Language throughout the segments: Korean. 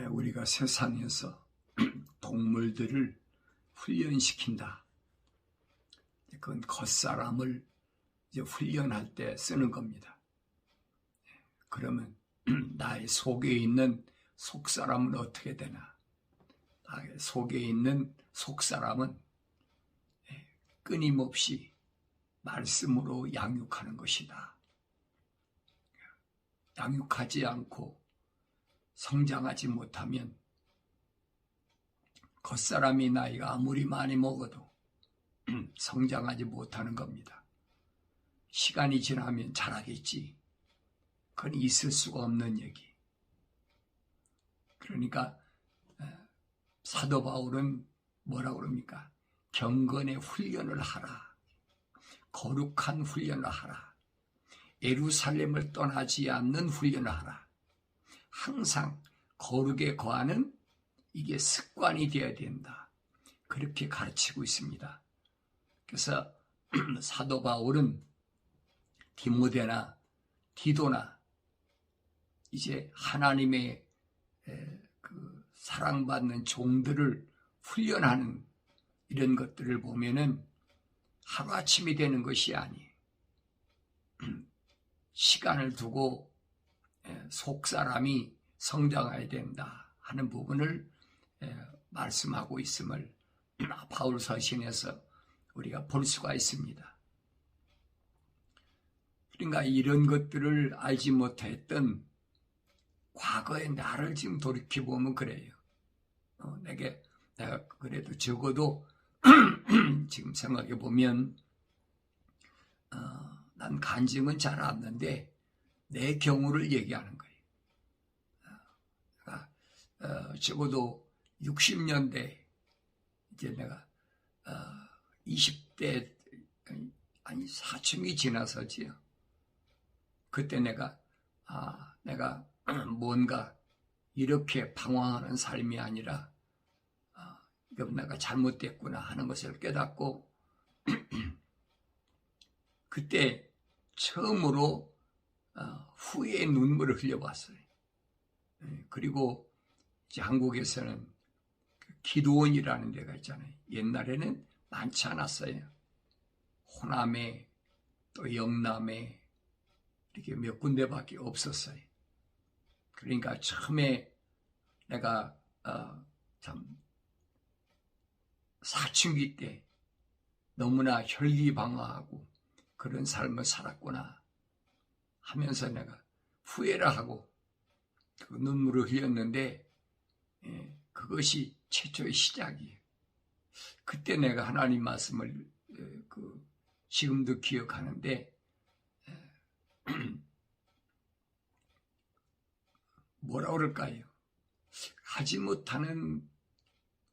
우리가 세상에서 동물들을 훈련시킨다. 그건 겉사람을 이제 훈련할 때 쓰는 겁니다. 그러면 나의 속에 있는 속사람은 어떻게 되나? 나의 속에 있는 속사람은 끊임없이 말씀으로 양육하는 것이다. 양육하지 않고 성장하지 못하면 겉사람이 나이가 아무리 많이 먹어도 성장하지 못하는 겁니다. 시간이 지나면 자라겠지. 그건 있을 수가 없는 얘기. 그러니까 사도 바울은 뭐라고 그럽니까? 경건의 훈련을 하라. 거룩한 훈련을 하라. 예루살렘을 떠나지 않는 훈련을 하라. 항상 거룩에 거하는 이게 습관이 되어야 된다. 그렇게 가르치고 있습니다. 그래서 사도 바울은 디모데나 디도나 이제 하나님의 그 사랑받는 종들을 훈련하는 이런 것들을 보면은 하루아침이 되는 것이 아니에요. 시간을 두고 속사람이 성장해야 된다 하는 부분을 말씀하고 있음을 바울 서신에서 우리가 볼 수가 있습니다. 그러니까 이런 것들을 알지 못했던 과거의 나를 지금 돌이켜보면 그래요. 내가 그래도 적어도 지금 생각해보면 난 간증은 잘 안는데 내 경우를 얘기하는 거예요. 적어도 60년대 이제 내가 20대 아니 사춘기 지나서지요. 그때 내가 뭔가 이렇게 방황하는 삶이 아니라 이건 내가 잘못됐구나 하는 것을 깨닫고 그때 처음으로 후회의 눈물을 흘려봤어요. 그리고 이제 한국에서는 기도원이라는 데가 있잖아요. 옛날에는 많지 않았어요. 호남에 또 영남에 이렇게 몇 군데밖에 없었어요. 그러니까 처음에 내가 참 사춘기 때 너무나 혈기방화하고 그런 삶을 살았구나 하면서 내가 후회를 하고 그 눈물을 흘렸는데 그것이 최초의 시작이에요. 그때 내가 하나님 말씀을 지금도 기억하는데 뭐라 그럴까요? 하지 못하는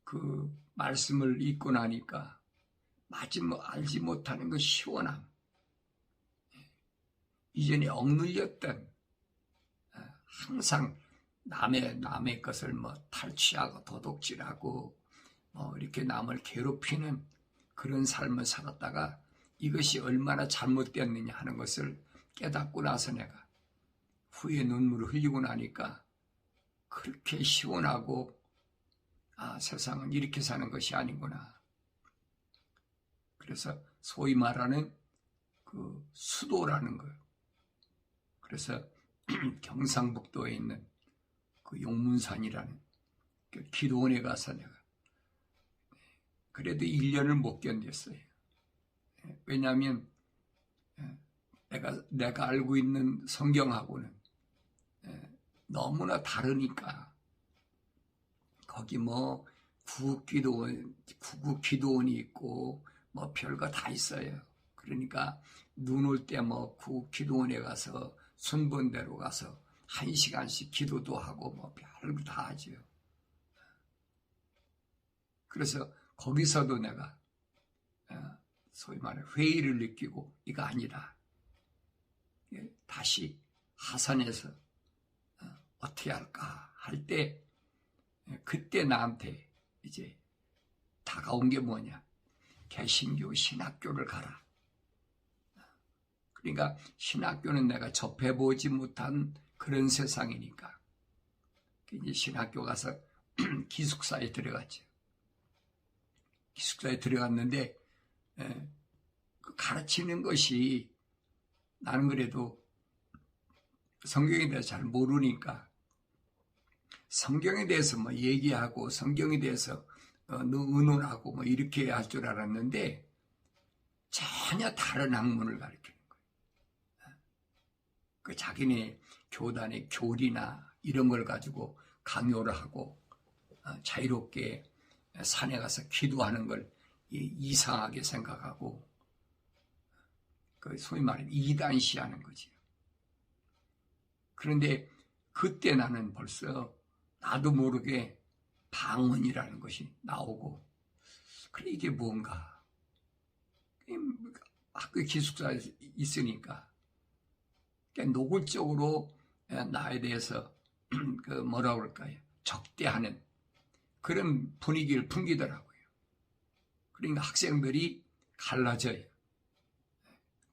그 말씀을 읽고 나니까 알지 못하는 그 시원함, 이전에 억눌렸던 항상 남의 것을 탈취하고 도둑질하고 이렇게 남을 괴롭히는 그런 삶을 살았다가 이것이 얼마나 잘못되었느냐 하는 것을 깨닫고 나서 내가 후에 눈물을 흘리고 나니까 그렇게 시원하고 세상은 이렇게 사는 것이 아니구나. 그래서 소위 말하는 그 수도라는 거예요. 그래서 경상북도에 있는 그 용문산이라는 그 기도원에 가서 내가 그래도 1년을 못 견뎠어요. 왜냐하면 내가 알고 있는 성경하고는 너무나 다르니까. 거기 구국 기도원이 있고 별거 다 있어요. 그러니까 눈 올 때 구국 기도원에 가서 순번대로 가서 1시간씩 기도도 하고 별거 다 하죠. 그래서 거기서도 내가 소위 말해 회의를 느끼고 이거 아니다. 다시 하산해서 어떻게 할까 할 때 그때 나한테 이제 다가온 게 뭐냐? 개신교 신학교를 가라. 그러니까 신학교는 내가 접해보지 못한 그런 세상이니까 이제 신학교 가서 기숙사에 들어갔죠. 기숙사에 들어갔는데 그 가르치는 것이 나는 그래도 성경에 대해서 잘 모르니까 성경에 대해서 뭐 얘기하고 성경에 대해서 의논하고 뭐 이렇게 할 줄 알았는데 전혀 다른 학문을 가르치는 거예요. 그 자기네 교단의 교리나 이런 걸 가지고 강요를 하고 자유롭게 산에 가서 기도하는 걸 이상하게 생각하고 그 소위 말하는 이단시하는 거지. 그런데 그때 나는 벌써 나도 모르게 방언이라는 것이 나오고 그래 이게 뭔가 학교 기숙사에 있으니까 노골적으로 나에 대해서 그 뭐라 그럴까요? 적대하는 그런 분위기를 풍기더라고요. 그러니까 학생들이 갈라져요.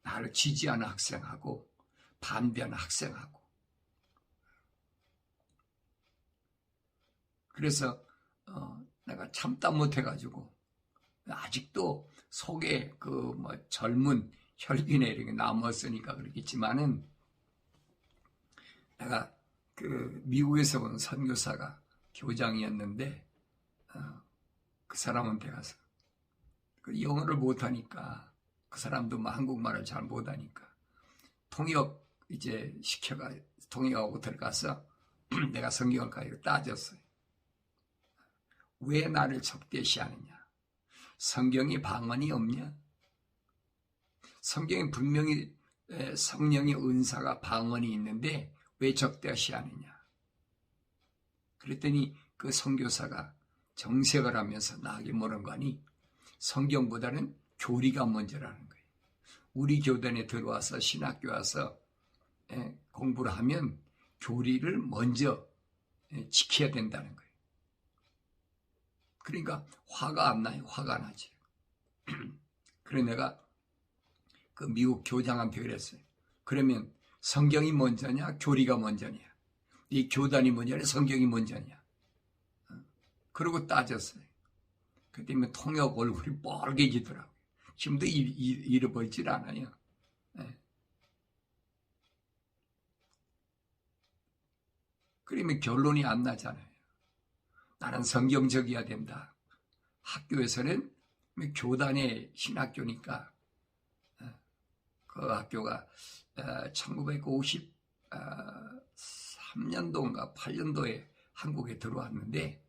나를 지지하는 학생하고 반대하는 학생하고. 그래서 내가 참다 못해가지고 아직도 속에 그 뭐 젊은 혈기나 이런 게 남았으니까 그렇겠지만은 내가 그 미국에서 온 선교사가 교장이었는데 그 사람한테 가서 그 영어를 못하니까 그 사람도 뭐 한국말을 잘 못하니까 통역 이제 시켜가 통역하고 들어가서 내가 성경을 가지고 따졌어요. 왜 나를 적대시하느냐? 성경이 방언이 없냐? 성경에 분명히 성령의 은사가 방언이 있는데 왜 적대시하느냐? 그랬더니 그 선교사가 정색을 하면서 나에게 뭐라고 하니 성경보다는 교리가 먼저라는 거예요. 우리 교단에 들어와서 신학교 와서 공부를 하면 교리를 먼저 지켜야 된다는 거예요. 그러니까 화가 안 나요. 화가 나지. 그래서 내가 그 미국 교장한테 그랬어요. 그러면 성경이 먼저냐 교리가 먼저냐? 이 교단이 먼저냐 성경이 먼저냐? 그러고 따졌어요. 그때면 통역 얼굴이 뻘개지더라고요. 지금도 잃어버리질 않아요. 그러면 결론이 안 나잖아요. 나는 성경적이어야 된다. 학교에서는 교단의 신학교니까 그 학교가 1953년도인가 8년도에 한국에 들어왔는데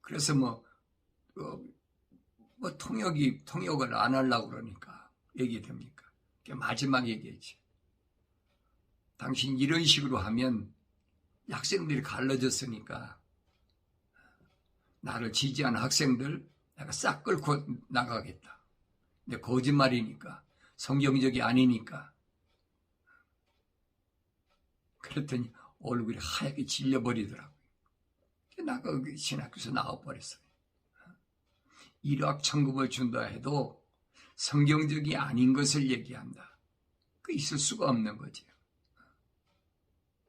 그래서 뭐 통역을 안 하려고 그러니까 얘기됩니까? 마지막 얘기했지. 당신 이런 식으로 하면 학생들이 갈라졌으니까 나를 지지하는 학생들 내가 싹 끌고 나가겠다. 근데 거짓말이니까 성경적이 아니니까. 그랬더니 얼굴이 하얗게 질려버리더라고요. 나가 신학교에서 나와버렸어요. 일확천금을 준다 해도 성경적이 아닌 것을 얘기한다. 그 있을 수가 없는 거죠.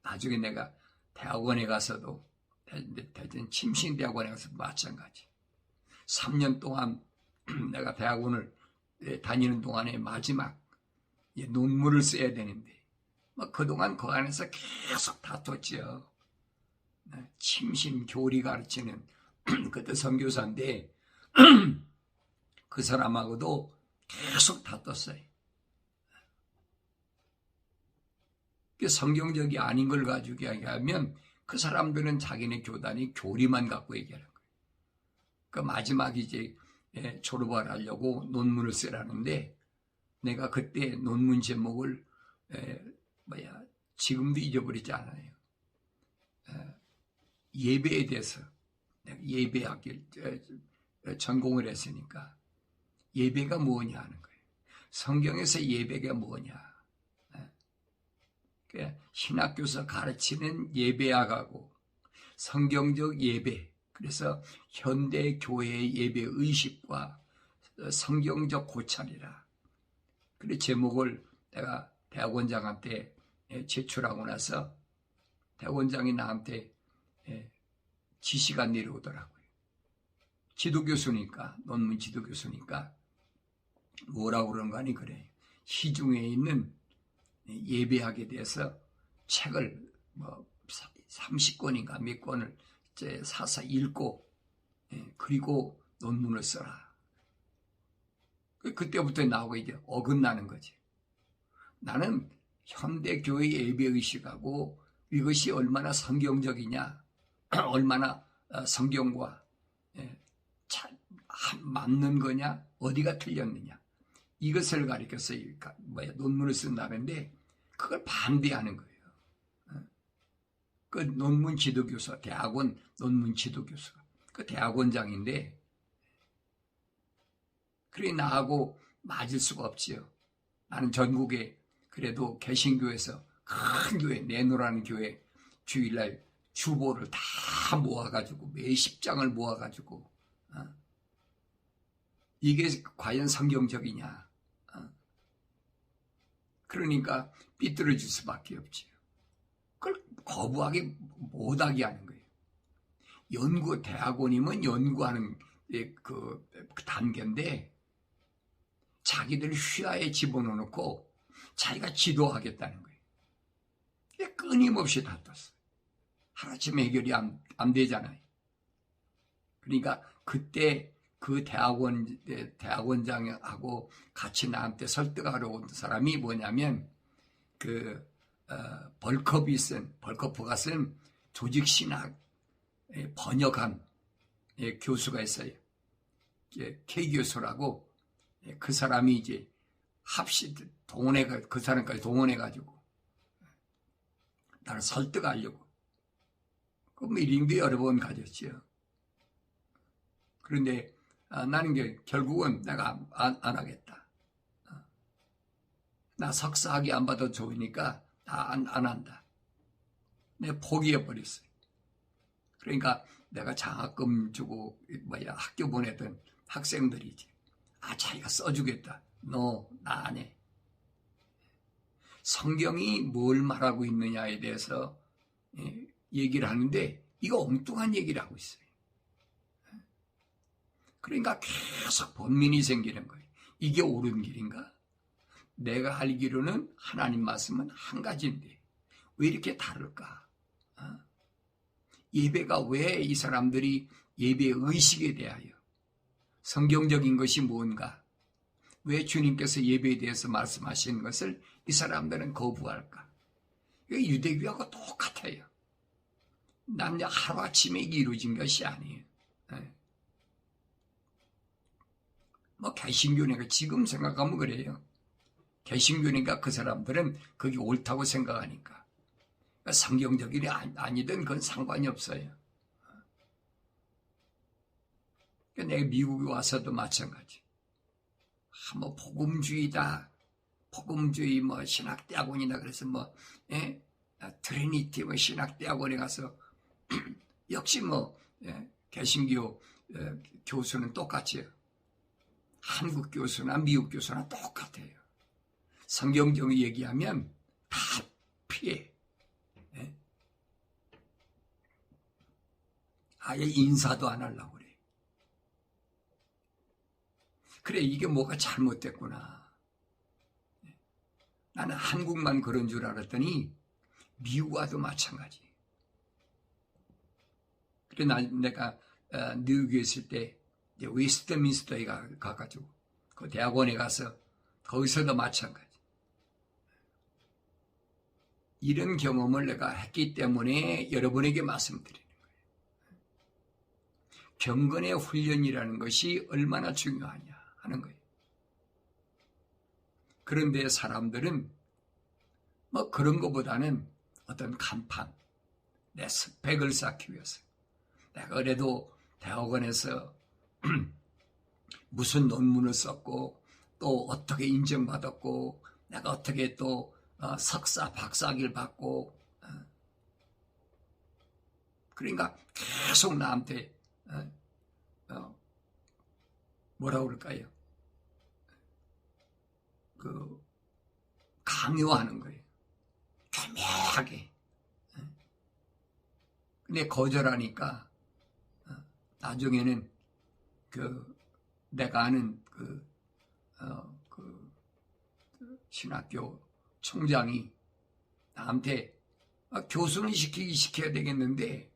나중에 내가 대학원에 가서도 대전 침신대학원에 가서 마찬가지. 3년 동안 내가 대학원을 다니는 동안에 마지막 논문을 써야 되는데 그동안 그 안에서 계속 다퉜죠. 침신 교리 가르치는 그때 선교사인데 그 사람하고도 계속 다퉜어요. 성경적이 아닌 걸 가지고 이야기하면 그 사람들은 자기네 교단이 교리만 갖고 얘기하는 거예요. 그 마지막 이제 졸업을 하려고 논문을 쓰라는데 내가 그때 논문 제목을 지금도 잊어버리지 않아요. 예배에 대해서 내가 예배학을 전공을 했으니까 예배가 뭐냐 하는 거예요. 성경에서 예배가 뭐냐. 신학교에서 가르치는 예배학하고 성경적 예배, 그래서 현대 교회의 예배 의식과 성경적 고찰이라. 그래 제목을 내가 대학원장한테 제출하고 나서 대원장이 나한테 지시가 내려오더라고요. 지도교수니까, 논문 지도교수니까 뭐라고 그런 거 아니 그래. 시중에 있는 예배학에 대해서 책을 뭐 30권인가 몇 권을 이제 사서 읽고 그리고 논문을 써라. 그때부터 나오고 이제 어긋나는 거지. 나는 현대교회 예배의식하고 이것이 얼마나 성경적이냐, 얼마나 성경과 맞는 거냐, 어디가 틀렸느냐, 이것을 가리켜서 논문을 쓴다는데 그걸 반대하는 거예요. 그 논문 지도교수, 대학원 논문 지도교수가 그 대학원장인데, 그래 나하고 맞을 수가 없지요. 나는 전국에 그래도 개신교에서 큰 교회, 내노라는 교회 주일날 주보를 다 모아가지고 몇십 장을 모아가지고 이게 과연 성경적이냐. 그러니까 삐뚤어질 수밖에 없지요. 그걸 거부하게 못하게 하는 거예요. 대학원이면 연구하는 그 단계인데 자기들 휘하에 집어넣고 자기가 지도하겠다는 거예요. 끊임없이 다퉜어요. 하루아침에 해결이 안 되잖아요. 그러니까 그때 그 대학원장하고 같이 나한테 설득하러 온 사람이 뭐냐면 벌커프가 쓴 조직신학 번역한 교수가 있어요. K 교수라고. 그 사람이 이제 그 사람까지 동원해가지고 나를 설득하려고 그 미팅도 여러 번 가졌지요. 그런데 나는 결국은 내가 안 하겠다. 나 석사학위 안 받아도 좋으니까 안 한다. 내가 포기해버렸어요. 그러니까 내가 장학금 주고 학교 보내던 학생들이지. 자기가 써주겠다. 너 나 안 해. 성경이 뭘 말하고 있느냐에 대해서 얘기를 하는데 이거 엉뚱한 얘기를 하고 있어요. 그러니까 계속 번민이 생기는 거예요. 이게 옳은 길인가? 내가 알기로는 하나님 말씀은 한 가지인데 왜 이렇게 다를까? 예배가 왜 이 사람들이 예배 의식에 대하여 성경적인 것이 뭔가? 왜 주님께서 예배에 대해서 말씀하시는 것을 이 사람들은 거부할까? 이거 유대교하고 똑같아요. 난 하루아침에 이루어진 것이 아니에요. 개신교니까 지금 생각하면 그래요. 개신교니까 그 사람들은 그게 옳다고 생각하니까. 성경적이 아니든 그건 상관이 없어요. 내가 미국에 와서도 마찬가지. 복음주의다. 복음주의 신학대학원이다. 그래서 트리니티 신학대학원에 가서 역시 개신교 교수는 똑같이요. 한국 교수나 미국 교수나 똑같아요. 성경적으로 얘기하면 다 피해. 아예 인사도 안 하려고 그래. 그래, 이게 뭐가 잘못됐구나. 나는 한국만 그런 줄 알았더니 미국과도 마찬가지. 그래, 내가 뉴욕에 있을 때 웨스트민스터에 가가지고 그 대학원에 가서 거기서도 마찬가지. 이런 경험을 내가 했기 때문에 여러분에게 말씀드리는 거예요. 경건의 훈련이라는 것이 얼마나 중요하냐 하는 거예요. 그런데 사람들은 그런 것보다는 어떤 간판, 내 스펙을 쌓기 위해서 내가 그래도 대학원에서 무슨 논문을 썼고 또 어떻게 인정받았고 내가 어떻게 또 석사, 박사학위를 받고 그러니까 계속 나한테 뭐라고 그럴까요? 강요하는 거예요. 교묘하게. 근데 거절하니까 나중에는 내가 아는 신학교 총장이 나한테 교수는 시켜야 되겠는데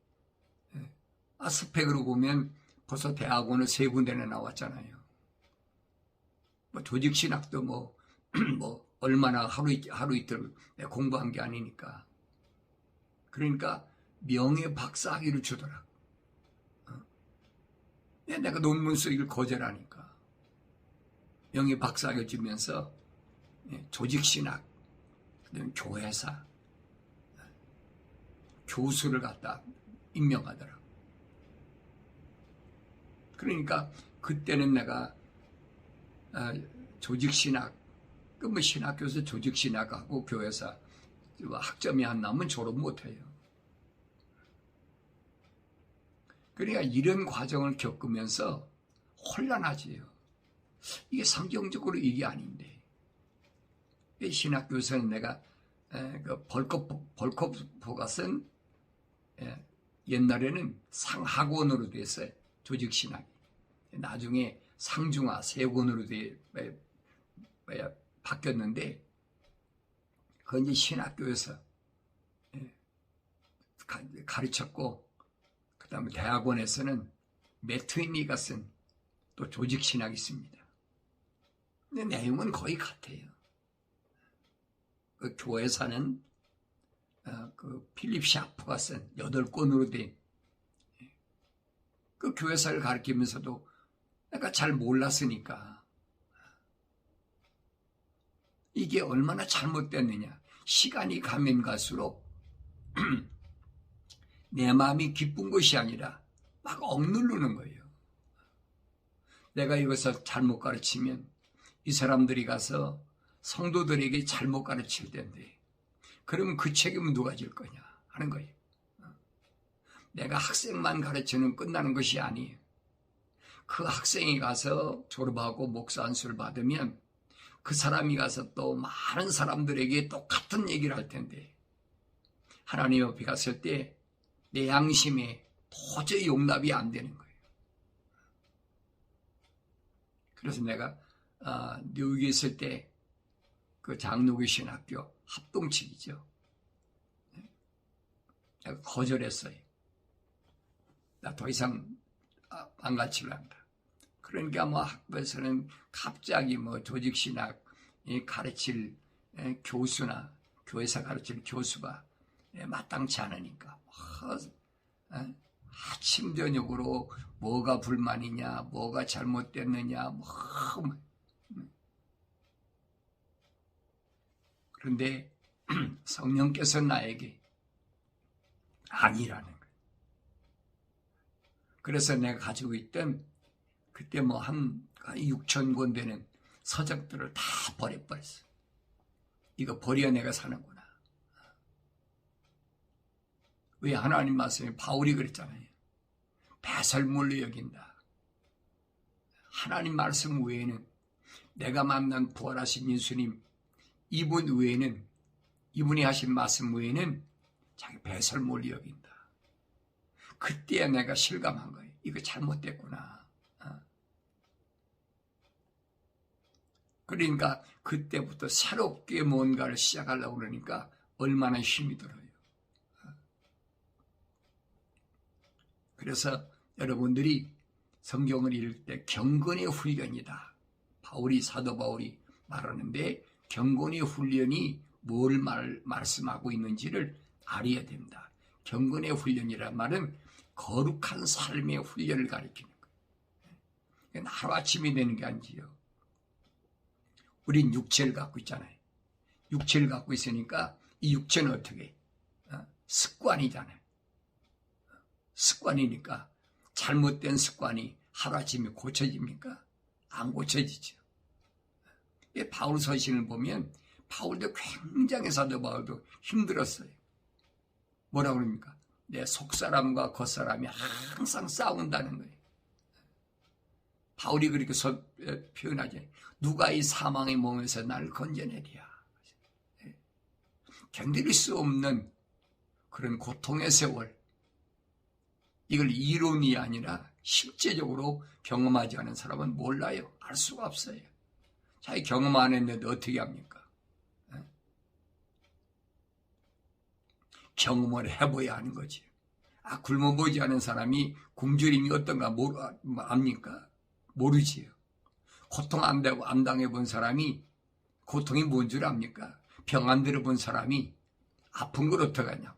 스펙으로 보면 벌써 대학원을 3군데나 나왔잖아요. 뭐 조직신학도 뭐 얼마나 하루 이틀 공부한 게 아니니까. 그러니까 명예 박사학위를 주더라. 내가 논문 쓰기를 거절하니까 명예 박사학위를 주면서 조직신학, 그다음에 교회사, 교수를 갖다 임명하더라. 그러니까 그때는 내가 조직신학, 뭐 신학교에서 조직신학하고 교회사 학점이 안 나오면 졸업 못해요. 그러니까 이런 과정을 겪으면서 혼란하지요. 이게 성경적으로 이게 아닌데. 신학교에서는 내가 벌코프가 쓴 옛날에는 상학원으로 됐어요. 조직신학이. 나중에 상중하 세권으로 바뀌었는데 그건 이제 신학교에서 가르쳤고, 그 다음에 대학원에서는 매트윈리가 쓴 또 조직신학이 있습니다. 근데 내용은 거의 같아요. 그 교회사는 필립 샤프가 쓴 8권으로 된 그 교회사를 가르치면서도 내가 잘 몰랐으니까 이게 얼마나 잘못됐느냐. 시간이 가면 갈수록 내 마음이 기쁜 것이 아니라 막 억누르는 거예요. 내가 이것을 잘못 가르치면 이 사람들이 가서 성도들에게 잘못 가르칠 텐데 그러면 그 책임은 누가 질 거냐 하는 거예요. 내가 학생만 가르치는 끝나는 것이 아니에요. 그 학생이 가서 졸업하고 목사 안수를 받으면 그 사람이 가서 또 많은 사람들에게 똑같은 얘기를 할 텐데 하나님 옆에 갔을 때 내 양심에 도저히 용납이 안 되는 거예요. 그래서 내가 뉴욕에 있을 때 그 장로교 신학교 합동측이죠. 내가 거절했어요. 나 더 이상 안 가르치려한다. 그러니까 뭐 학부에서는 갑자기 뭐 조직신학 가르칠 교수나 교회사 가르칠 교수가 마땅치 않으니까 아침 저녁으로 뭐가 불만이냐, 뭐가 잘못됐느냐, 그런데 성령께서 나에게 아니라는 거예요. 그래서 내가 가지고 있던 그때 뭐 한 6,000권 되는 서적들을 다 버려버렸어. 이거 버려야 내가 사는구나. 왜? 하나님 말씀에 바울이 그랬잖아요. 배설물로 여긴다. 하나님 말씀 외에는, 내가 만난 부활하신 예수님 이분 외에는, 이분이 하신 말씀 외에는 자기 배설물로 여긴다. 그때야 내가 실감한 거예요. 이거 잘못됐구나. 그러니까 그때부터 새롭게 뭔가를 시작하려고 그러니까 얼마나 힘이 들어요. 그래서 여러분들이 성경을 읽을 때 경건의 훈련이다. 사도 바울이 말하는데 경건의 훈련이 뭘 말씀하고 있는지를 알아야 됩니다. 경건의 훈련이란 말은 거룩한 삶의 훈련을 가리키는 거예요. 하루아침이 되는 게 아니지요. 우린 육체를 갖고 있잖아요. 육체를 갖고 있으니까 이 육체는 어떻게? 습관이잖아요. 습관이니까 잘못된 습관이 하루아침에 고쳐집니까? 안 고쳐지죠. 바울 서신을 보면 바울도 굉장히 사도 바울도 힘들었어요. 뭐라고 그럽니까? 내 속사람과 겉사람이 항상 싸운다는 거예요. 바울이 그렇게 표현하죠. 누가 이 사망의 몸에서 나를 건져내랴. 견딜 수 없는 그런 고통의 세월, 이걸 이론이 아니라 실제적으로 경험하지 않은 사람은 몰라요. 알 수가 없어요. 자기 경험 안 했는데 어떻게 합니까? 경험을 해봐야 하는 거지. 굶어보지 않은 사람이 굶주림이 어떤가 압니까? 모르지요. 고통 안 당해본 사람이 고통이 뭔 줄 압니까? 병 안 들어본 사람이 아픈 걸 어떡하냐고요.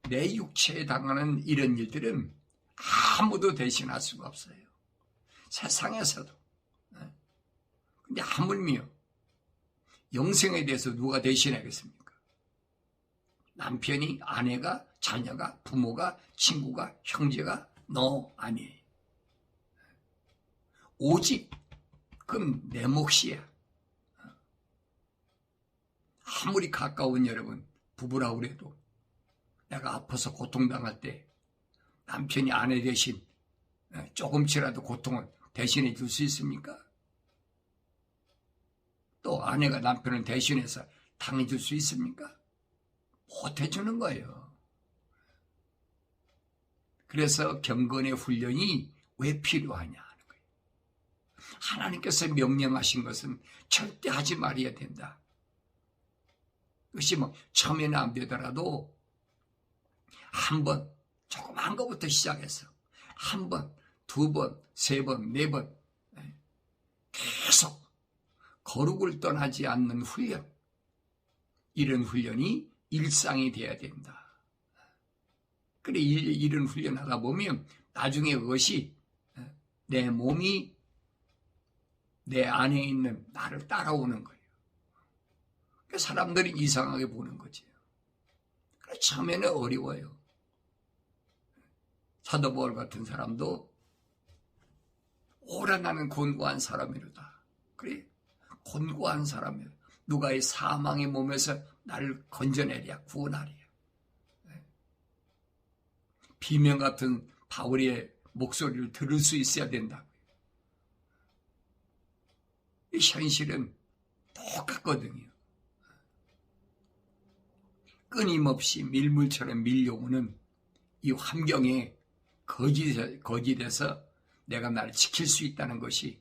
내 육체에 당하는 이런 일들은 아무도 대신할 수가 없어요. 세상에서도. 근데 하물며 영생에 대해서 누가 대신하겠습니까? 남편이, 아내가, 자녀가, 부모가, 친구가, 형제가 너 아니에요. 오직 그럼 내 몫이야. 아무리 가까운 여러분 부부라고 그래도 내가 아파서 고통당할 때 남편이 아내 대신 조금치라도 고통을 대신해 줄 수 있습니까? 또 아내가 남편을 대신해서 당해줄 수 있습니까? 못 해주는 거예요. 그래서 경건의 훈련이 왜 필요하냐 하는 거예요. 하나님께서 명령하신 것은 절대 하지 말아야 된다. 그것이 처음에는 안 되더라도 한 번, 조그만 것부터 시작해서 한 번, 두 번, 세 번, 네 번 계속 거룩을 떠나지 않는 훈련, 이런 훈련이 일상이 돼야 된다. 그래, 이런 훈련하다 보면 나중에 그것이 내 몸이 내 안에 있는 나를 따라오는 거예요. 사람들이 이상하게 보는 거지. 그래, 처음에는 어려워요. 사도 바울 같은 사람도 오라 나는 곤고한 사람이로다. 그래, 곤고한 사람이로. 누가 이 사망의 몸에서 나를 건져내랴, 구원하랴. 비명 같은 바울의 목소리를 들을 수 있어야 된다고요. 이 현실은 똑같거든요. 끊임없이 밀물처럼 밀려오는 이 환경에 거짓에서 내가 나를 지킬 수 있다는 것이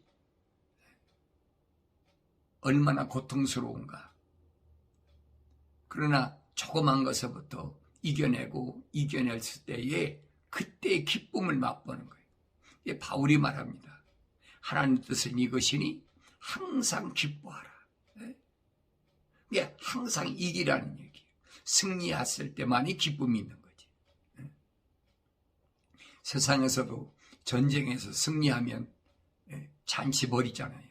얼마나 고통스러운가. 그러나 조그만 것부터 이겨내고 이겨낼 때에 그때의 기쁨을 맛보는 거예요. 이게 바울이 말합니다. 하나님 뜻은 이것이니 항상 기뻐하라. 이게 항상 이기라는 얘기예요. 승리했을 때만이 기쁨이 있는 거지. 세상에서도 전쟁에서 승리하면 잔치 벌이잖아요.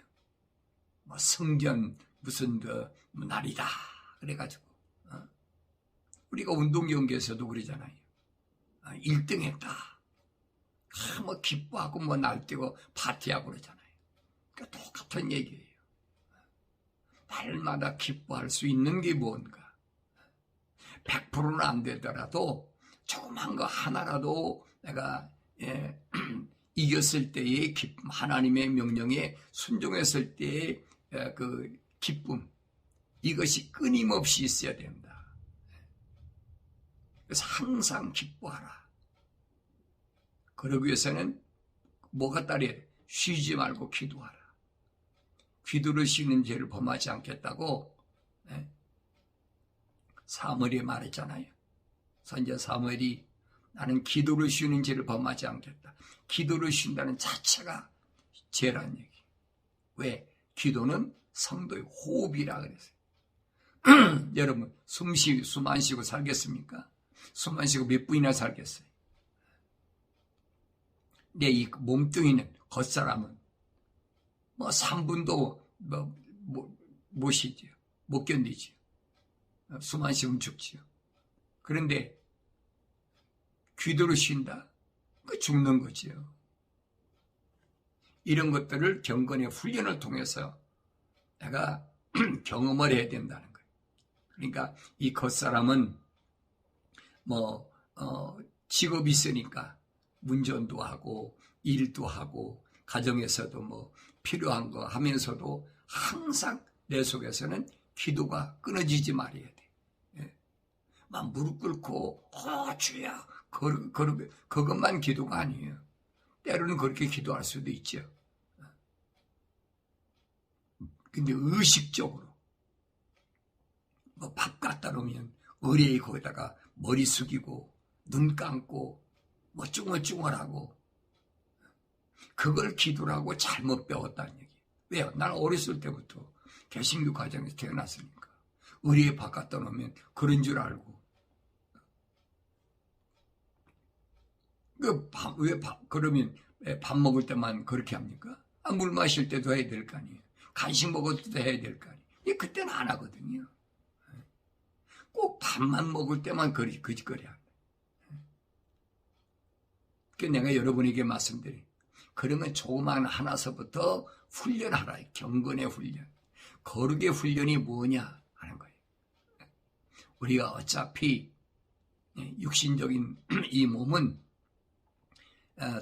승전 무슨 날이다 그래가지고 우리가 운동 경기에서도 그러잖아요. 1등 했다. 기뻐하고 날뛰고 파티하고 그러잖아요. 그러니까 똑같은 얘기예요. 날마다 기뻐할 수 있는 게 뭔가. 100%는 안 되더라도 조그만 거 하나라도 내가 이겼을 때의 기쁨, 하나님의 명령에 순종했을 때의 그 기쁨, 이것이 끊임없이 있어야 된다. 그래서 항상 기뻐하라. 그러기 위해서는 뭐가 따르야 돼? 쉬지 말고 기도하라. 기도를 쉬는 죄를 범하지 않겠다고 사무엘이 말했잖아요. 선지자 사무엘이 나는 기도를 쉬는 죄를 범하지 않겠다. 기도를 쉰다는 자체가 죄란 얘기. 왜? 기도는 성도의 호흡이라 그랬어요. 여러분 숨 안 쉬고 살겠습니까? 숨 안 쉬고 몇 분이나 살겠어요? 내 이 몸뚱이는 겉사람은 3분도 못 쉬지요. 못 견디지요. 숨 안 쉬면 죽지요. 그런데 기도를 쉰다? 그 죽는 거지요. 이런 것들을 경건의 훈련을 통해서 내가 경험을 해야 된다는 거예요. 그러니까 이 겉사람은 직업이 있으니까 운전도 하고 일도 하고 가정에서도 필요한 거 하면서도 항상 내 속에서는 기도가 끊어지지 말아야 돼. 막 무릎 꿇고 주야 그것만 기도가 아니에요. 때로는 그렇게 기도할 수도 있죠. 근데 의식적으로 뭐 밥 갖다 놓으면 의뢰의 거기다가 머리 숙이고 눈 감고 뭐 쭈글쭈글하고 그걸 기도라고 잘못 배웠다는 얘기. 왜요? 난 어렸을 때부터 개신교 가정에서 태어났으니까 의뢰의 밥 갖다 놓으면 그런 줄 알고 그러면 밥 먹을 때만 그렇게 합니까? 물 마실 때도 해야 될 거 아니에요. 간식 먹을 때도 해야 될 거 아니에요. 그때는 안 하거든요. 꼭 밥만 먹을 때만 거짓거리 합니다. 그러니까 내가 여러분에게 말씀드린 그러면 조그만 하나서부터 훈련하라. 경건의 훈련. 거룩의 훈련이 뭐냐 하는 거예요. 우리가 어차피 육신적인 이 몸은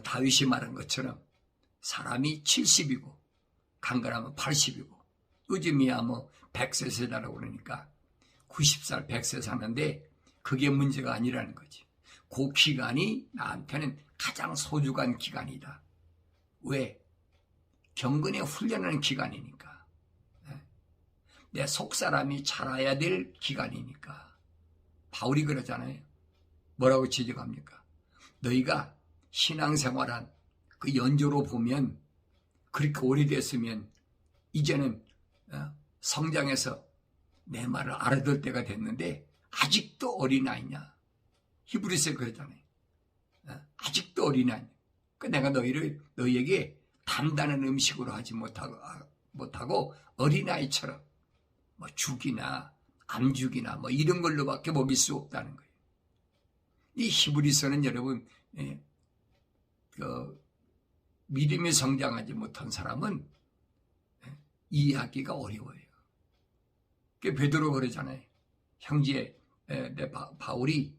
다윗이 말한 것처럼 사람이 70이고 강건하면 80이고 요즘이야 뭐 100세 세다라고 그러니까 90살 100세 사는데 그게 문제가 아니라는 거지. 그 기간이 나한테는 가장 소중한 기간이다. 왜? 경건에 훈련하는 기간이니까. 내 속사람이 자라야 될 기간이니까. 바울이 그러잖아요. 뭐라고 지적합니까? 너희가 신앙생활한 그 연조로 보면 그렇게 오래됐으면 이제는 성장해서 내 말을 알아들 때가 됐는데 아직도 어린아이냐. 히브리서에 그러잖아요. 아직도 어린아이. 내가 너희에게 단단한 음식으로 하지 못하고 어린아이처럼 뭐 죽이나 암죽이나 뭐 이런 걸로밖에 먹일 수 없다는 거예요. 이 히브리서는 여러분 믿음이 성장하지 못한 사람은 이해하기가 어려워요. 베드로 그러잖아요. 형제 바울이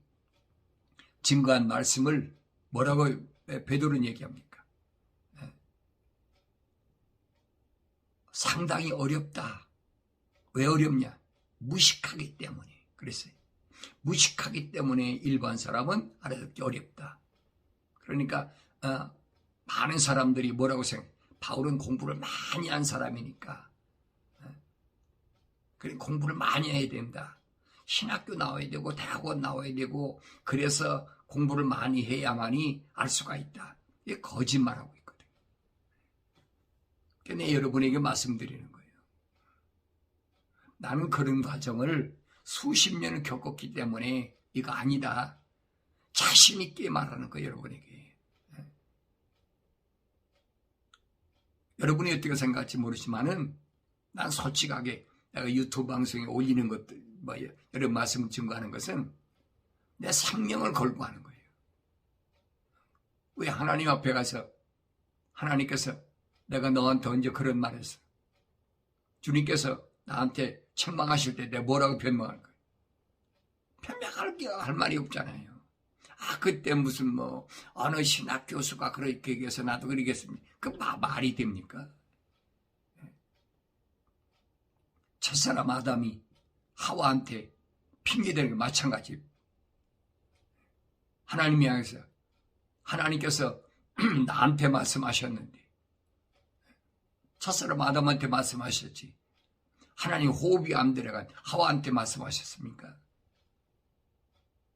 증거한 말씀을 뭐라고 베드로는 얘기합니까? 상당히 어렵다. 왜 어렵냐? 무식하기 때문에 그랬어요. 무식하기 때문에 일반 사람은 알아듣기 어렵다. 그러니까 많은 사람들이 뭐라고 생각해? 바울은 공부를 많이 한 사람이니까 그래 공부를 많이 해야 된다. 신학교 나와야 되고 대학원 나와야 되고 그래서 공부를 많이 해야만이 알 수가 있다. 이게 거짓말하고 있거든요. 그러니까 여러분에게 말씀드리는 거예요. 나는 그런 과정을 수십 년을 겪었기 때문에 이거 아니다. 자신 있게 말하는 거예요. 여러분에게. 여러분이 어떻게 생각할지 모르지만은 난 솔직하게 내가 유튜브 방송에 올리는 것들 여러 말씀을 증거하는 것은 내 생명을 걸고 하는 거예요. 왜 하나님 앞에 가서 하나님께서 내가 너한테 언제 그런 말 했어? 주님께서 나한테 책망하실 때 내가 뭐라고 변명할 거예요? 변명할 말이 없잖아요. 그때 무슨 어느 신학 교수가 그렇게 얘기해서 나도 그러겠습니다. 그 말이 됩니까? 첫사람 아담이 하와한테 핑계대는 게 마찬가지예요. 하나님이 향해서 하나님께서 나한테 말씀하셨는데 첫사람 아담한테 말씀하셨지 하나님 호흡이 안 들어간 하와한테 말씀하셨습니까?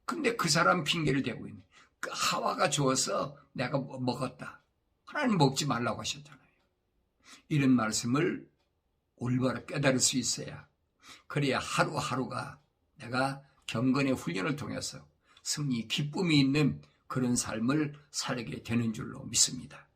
근데 그 사람 핑계를 대고 있네. 그 하와가 주어서 내가 먹었다. 하나님 먹지 말라고 하셨잖아요. 이런 말씀을 올바로 깨달을 수 있어야 그래야 하루하루가 내가 경건의 훈련을 통해서 승리, 기쁨이 있는 그런 삶을 살게 되는 줄로 믿습니다.